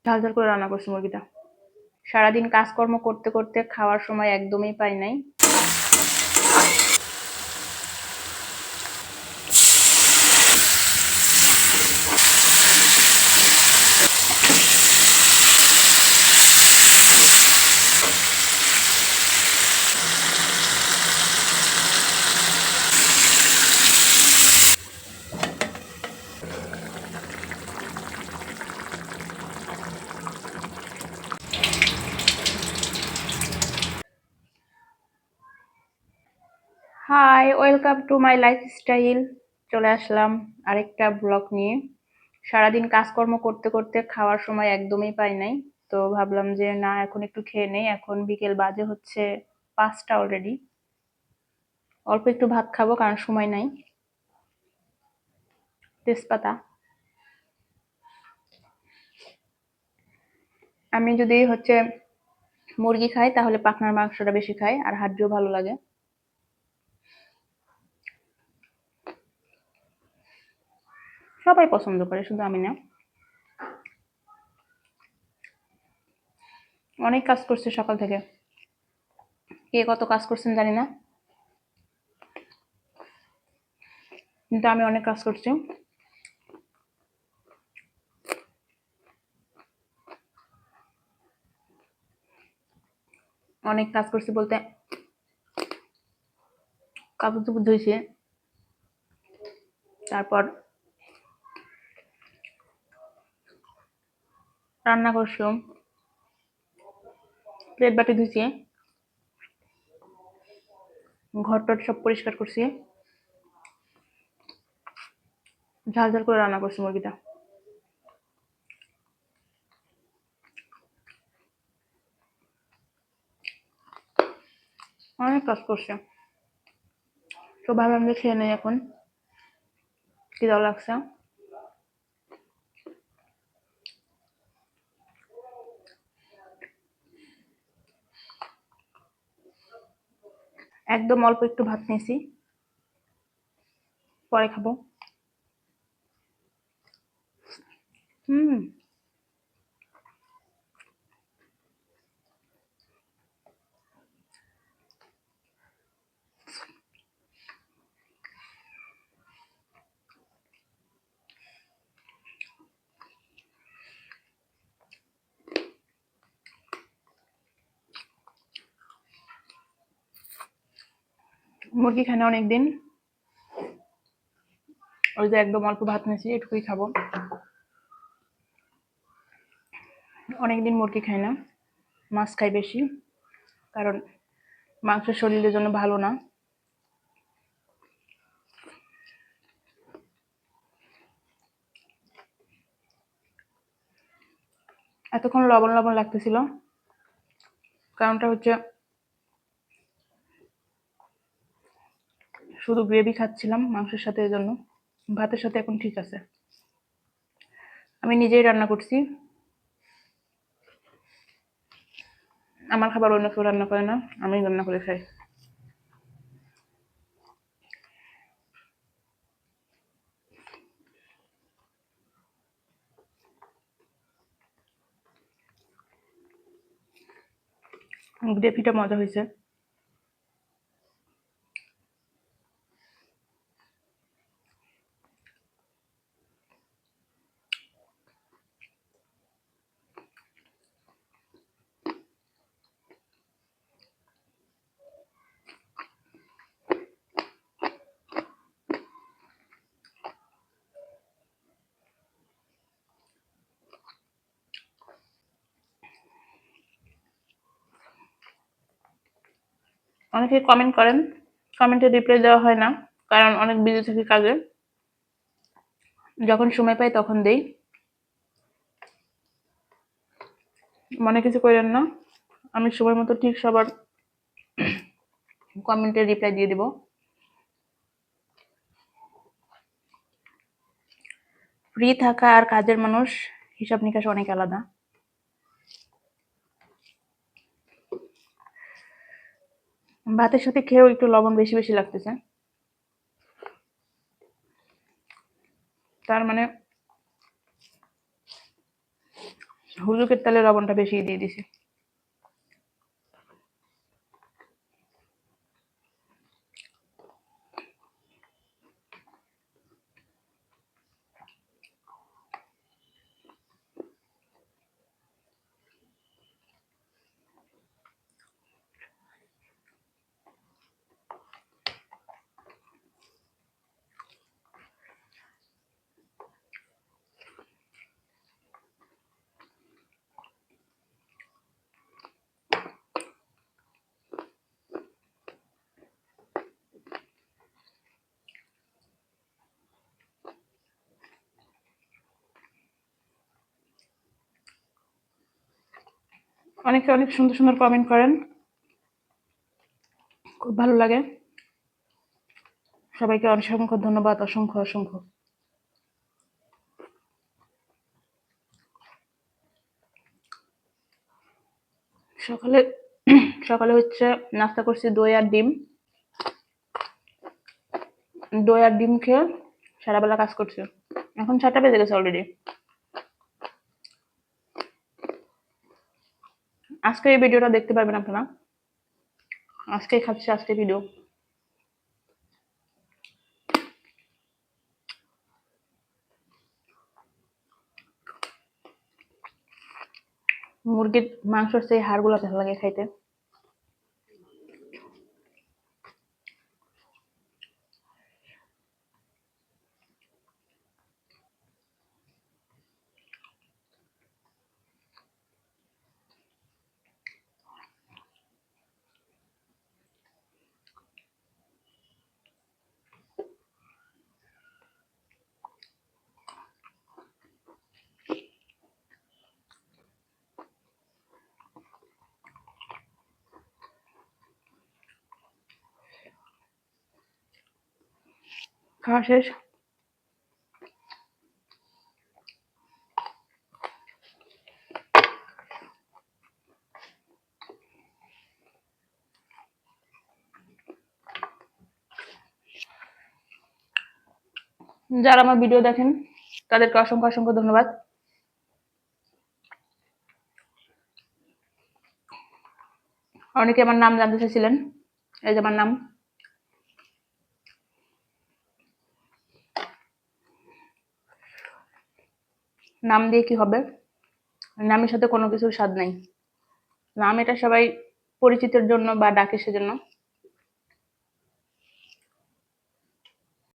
ঝাল ঝাল করে রান্না করছি মুরগিটা। সারাদিন কাজকর্ম করতে করতে খাওয়ার সময় একদমই পাই নাই। Hi, welcome to my lifestyle. চলে আসলাম আরেকটা ব্লগ নিয়ে। সারাদিন কাজকর্ম করতে করতে খাওয়ার সময় একদমই পাই নাই, তো ভাবলাম যে না, এখন একটু খেয়ে নেই। এখন বিকেল বাজে হচ্ছে 5টা অলরেডি। অল্প একটু ভাত খাবো কারণ সময় নাই। তেজপাতা। আমি যদি হচ্ছে মুরগি খাই তাহলে পাখনার মাংসটা বেশি খাই, আর হাড্ডিও ভালো লাগে। সবাই পছন্দ করে, শুধু আমি না। অনেক কাজ করছে সকাল থেকে, কে কত কাজ করছেন জানি না, কিন্তু আমি অনেক কাজ করছি। অনেক কাজ করছি বলতে কাপড় চোপড় ধুইছি, তারপর রান্না করছিলাম, প্লেট বাটি ধুইছি, ঘর টর সব পরিষ্কার করছি, ঝাল ঝাল করে রান্না করছি মুরগিটা। অনেক কাজ করছে, তো ভাবলাম যে খেয়ে নেই এখন, খিদা লাগছে। একদম অল্প একটু ভাত নিয়েছি, পরে খাবো। হুম। মুরগি খাই না অনেকদিন, ওই যে একদম অল্প ভাত নিয়েছি, এটুকুই খাবো। অনেকদিন মুরগি খাই না, মাছ খাই বেশি, কারণ মাংস শরীরের জন্য ভালো না। এতক্ষণ লবণ লবণ লাগতেছিল, কারণটা হচ্ছে শুধু গ্রেভি খাচ্ছিলাম মাংসের সাথে, এজন্য। ভাতের সাথে এখন ঠিক আছে। আমি নিজেই রান্না করছি, আমার খাবার অন্য কেউ রান্না করে না, আমি রান্না করে খাই। গ্রেভিটা মজা হয়েছে। অনেকে কমেন্ট করেন, কমেন্টে রিপ্লাই দেওয়া হয় না, কারণ অনেক বিজি থাকি কাজে। যখন সময় পাই তখন দেই। মনে কিছু করেন না, আমি সময় মতো ঠিক সবার কমেন্টে রিপ্লাই দিয়ে দিব। ফ্রি থাকা আর কাজের মানুষ হিসাব নিকাশ অনেক আলাদা। ভাতের সাথে খেয়েও একটু লবণ বেশি বেশি লাগতেছে, তার মানে হুজুকের তেলে লবণটা বেশি দিয়ে দিছি। অনেকে অনেক সুন্দর সুন্দর কমেন্ট করেন, খুব ভালো লাগে। সবাইকে অসংখ্য ধন্যবাদ, অসংখ্য অসংখ্য। সকালে সকালে হচ্ছে নাস্তা করছি দই আর ডিম। দই আর ডিম খেয়ে সারাবেলা কাজ করছি। এখন 7টা বেজে গেছে অলরেডি। আজকে এই ভিডিওটা দেখতে পারবেন আপনারা। আজকেই খাচ্ছি, আজকে ভিডিও। মুরগির মাংসর সেই হাড়গুলো ভালো লাগে খাইতে। খাওয়া শেষ। যারা আমার ভিডিও দেখেন তাদেরকে অসংখ্য অসংখ্য ধন্যবাদ। অনেকে আমার নাম জানতে চাইছিলেন, এই যে আমার নাম। নাম দিয়ে কি হবে? নামের সাথে কোনো কিছুর স্বাদ নাই। নাম এটা সবাই পরিচিতির জন্য বা ডাকে সেজন্য।